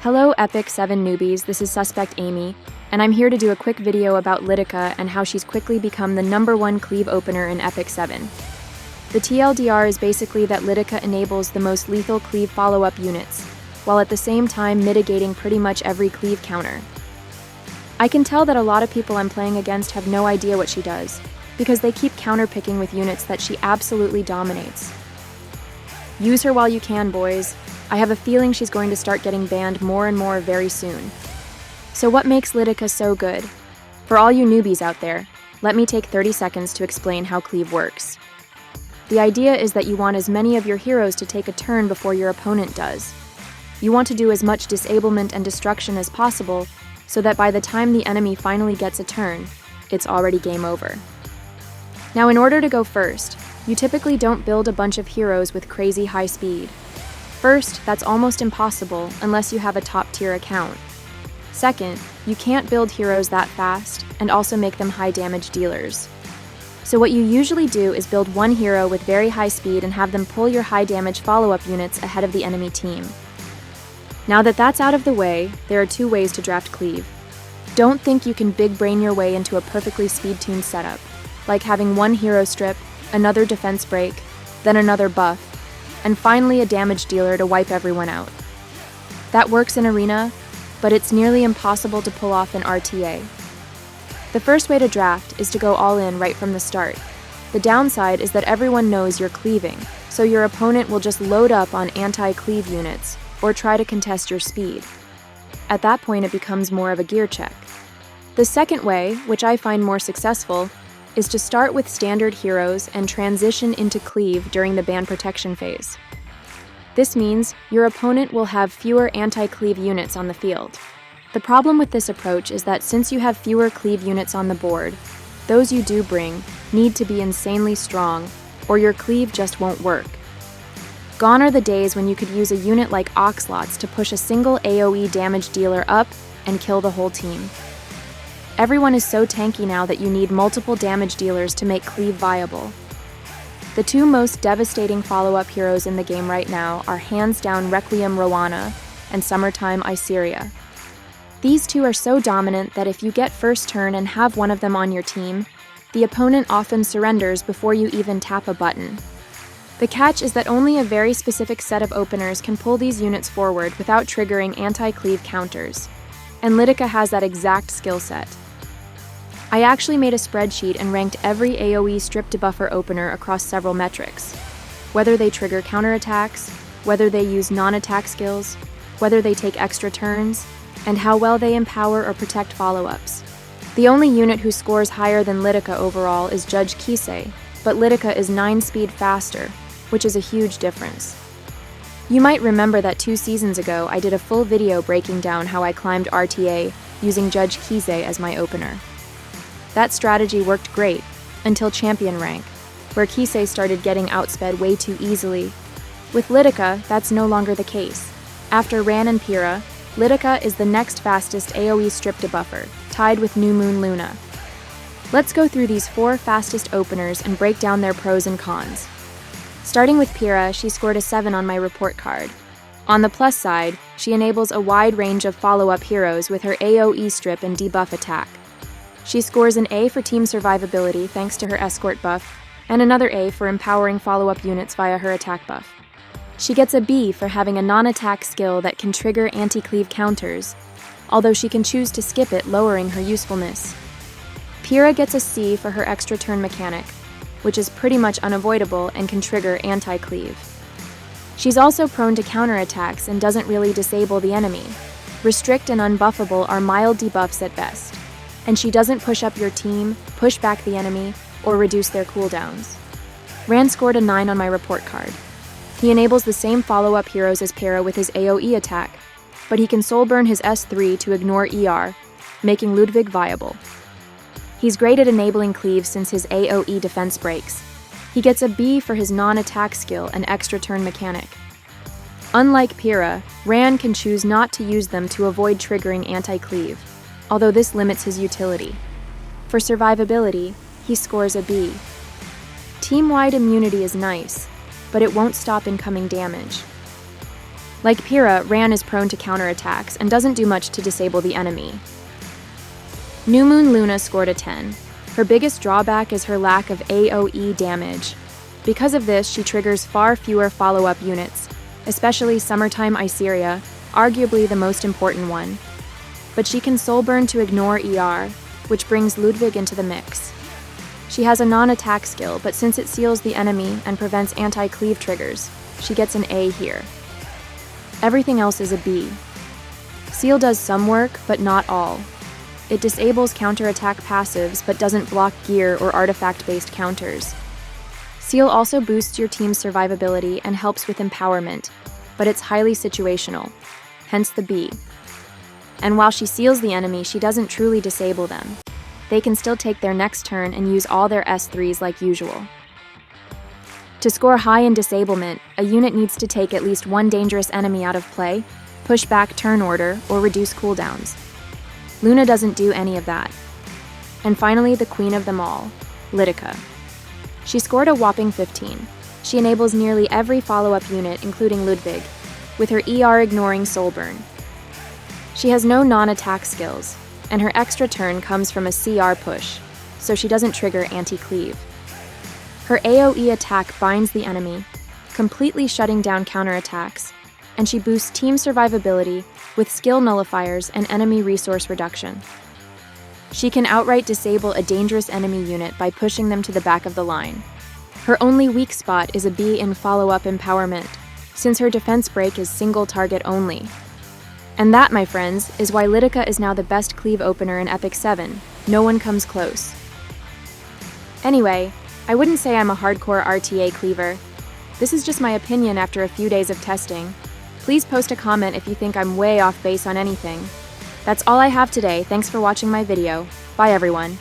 Hello Epic 7 newbies, this is Suspect Amy, and I'm here to do a quick video about Lidica and how she's quickly become the #1 Cleave opener in Epic 7. The TLDR is basically that Lidica enables the most lethal Cleave follow-up units, while at the same time mitigating pretty much every Cleave counter. I can tell that a lot of people I'm playing against have no idea what she does, because they keep counterpicking with units that she absolutely dominates. Use her while you can, boys. I have a feeling she's going to start getting banned more and more very soon. So what makes Lidica so good? For all you newbies out there, let me take 30 seconds to explain how Cleave works. The idea is that you want as many of your heroes to take a turn before your opponent does. You want to do as much disablement and destruction as possible, so that by the time the enemy finally gets a turn, it's already game over. Now, in order to go first, you typically don't build a bunch of heroes with crazy high speed. First, that's almost impossible unless you have a top-tier account. Second, you can't build heroes that fast and also make them high damage dealers. So what you usually do is build one hero with very high speed and have them pull your high damage follow-up units ahead of the enemy team. Now that that's out of the way, there are two ways to draft Cleave. Don't think you can big brain your way into a perfectly speed-tuned setup, like having one hero strip, another defense break, then another buff, and finally a damage dealer to wipe everyone out. That works in Arena, but it's nearly impossible to pull off in RTA. The first way to draft is to go all in right from the start. The downside is that everyone knows you're cleaving, so your opponent will just load up on anti-cleave units, or try to contest your speed. At that point, it becomes more of a gear check. The second way, which I find more successful, is to start with standard heroes and transition into Cleave during the ban protection phase. This means your opponent will have fewer anti-Cleave units on the field. The problem with this approach is that since you have fewer Cleave units on the board, those you do bring need to be insanely strong, or your Cleave just won't work. Gone are the days when you could use a unit like Oxlots to push a single AoE damage dealer up and kill the whole team. Everyone is so tanky now that you need multiple damage dealers to make Cleave viable. The two most devastating follow-up heroes in the game right now are hands down Requiem Rowana and Summertime Iseria. These two are so dominant that if you get first turn and have one of them on your team, the opponent often surrenders before you even tap a button. The catch is that only a very specific set of openers can pull these units forward without triggering anti-Cleave counters, and Lidica has that exact skill set. I actually made a spreadsheet and ranked every AoE strip debuffer opener across several metrics. Whether they trigger counterattacks, whether they use non-attack skills, whether they take extra turns, and how well they empower or protect follow-ups. The only unit who scores higher than Lidica overall is Judge Kisei, but Lidica is 9 speed faster, which is a huge difference. You might remember that 2 seasons ago I did a full video breaking down how I climbed RTA using Judge Kisei as my opener. That strategy worked great, until Champion rank, where Kisei started getting outsped way too easily. With Lidica, that's no longer the case. After Ran and Peira, Lidica is the next fastest AoE strip debuffer, tied with New Moon Luna. Let's go through these 4 fastest openers and break down their pros and cons. Starting with Peira, she scored a 7 on my report card. On the plus side, she enables a wide range of follow-up heroes with her AoE strip and debuff attack. She scores an A for team survivability thanks to her escort buff, and another A for empowering follow-up units via her attack buff. She gets a B for having a non-attack skill that can trigger anti-Cleave counters, although she can choose to skip it, lowering her usefulness. Peira gets a C for her extra turn mechanic, which is pretty much unavoidable and can trigger anti-Cleave. She's also prone to counterattacks and doesn't really disable the enemy. Restrict and unbuffable are mild debuffs at best, and she doesn't push up your team, push back the enemy, or reduce their cooldowns. Ran scored a 9 on my report card. He enables the same follow-up heroes as Peira with his AoE attack, but he can soul burn his S3 to ignore ER, making Ludwig viable. He's great at enabling Cleave since his AoE defense breaks. He gets a B for his non-attack skill and extra turn mechanic. Unlike Peira, Ran can choose not to use them to avoid triggering anti-Cleave, although this limits his utility. For survivability, he scores a B. Team-wide immunity is nice, but it won't stop incoming damage. Like Peira, Ran is prone to counterattacks and doesn't do much to disable the enemy. New Moon Luna scored a 10. Her biggest drawback is her lack of AoE damage. Because of this, she triggers far fewer follow-up units, especially Summertime Iceria, arguably the most important one. But she can soul burn to ignore ER, which brings Ludwig into the mix. She has a non-attack skill, but since it seals the enemy and prevents anti-cleave triggers, she gets an A here. Everything else is a B. Seal does some work, but not all. It disables counterattack passives, but doesn't block gear or artifact-based counters. Seal also boosts your team's survivability and helps with empowerment, but it's highly situational, hence the B. And while she seals the enemy, she doesn't truly disable them. They can still take their next turn and use all their S3s like usual. To score high in disablement, a unit needs to take at least one dangerous enemy out of play, push back turn order, or reduce cooldowns. Luna doesn't do any of that. And finally, the queen of them all, Lidica. She scored a whopping 15. She enables nearly every follow-up unit, including Ludwig, with her ER ignoring soul burn. She has no non-attack skills, and her extra turn comes from a CR push, so she doesn't trigger anti-cleave. Her AoE attack binds the enemy, completely shutting down counterattacks, and she boosts team survivability with skill nullifiers and enemy resource reduction. She can outright disable a dangerous enemy unit by pushing them to the back of the line. Her only weak spot is a B in follow-up empowerment, since her defense break is single target only. And that, my friends, is why Lidica is now the best cleave opener in Epic 7. No one comes close. Anyway, I wouldn't say I'm a hardcore RTA cleaver. This is just my opinion after a few days of testing. Please post a comment if you think I'm way off base on anything. That's all I have today. Thanks for watching my video. Bye everyone.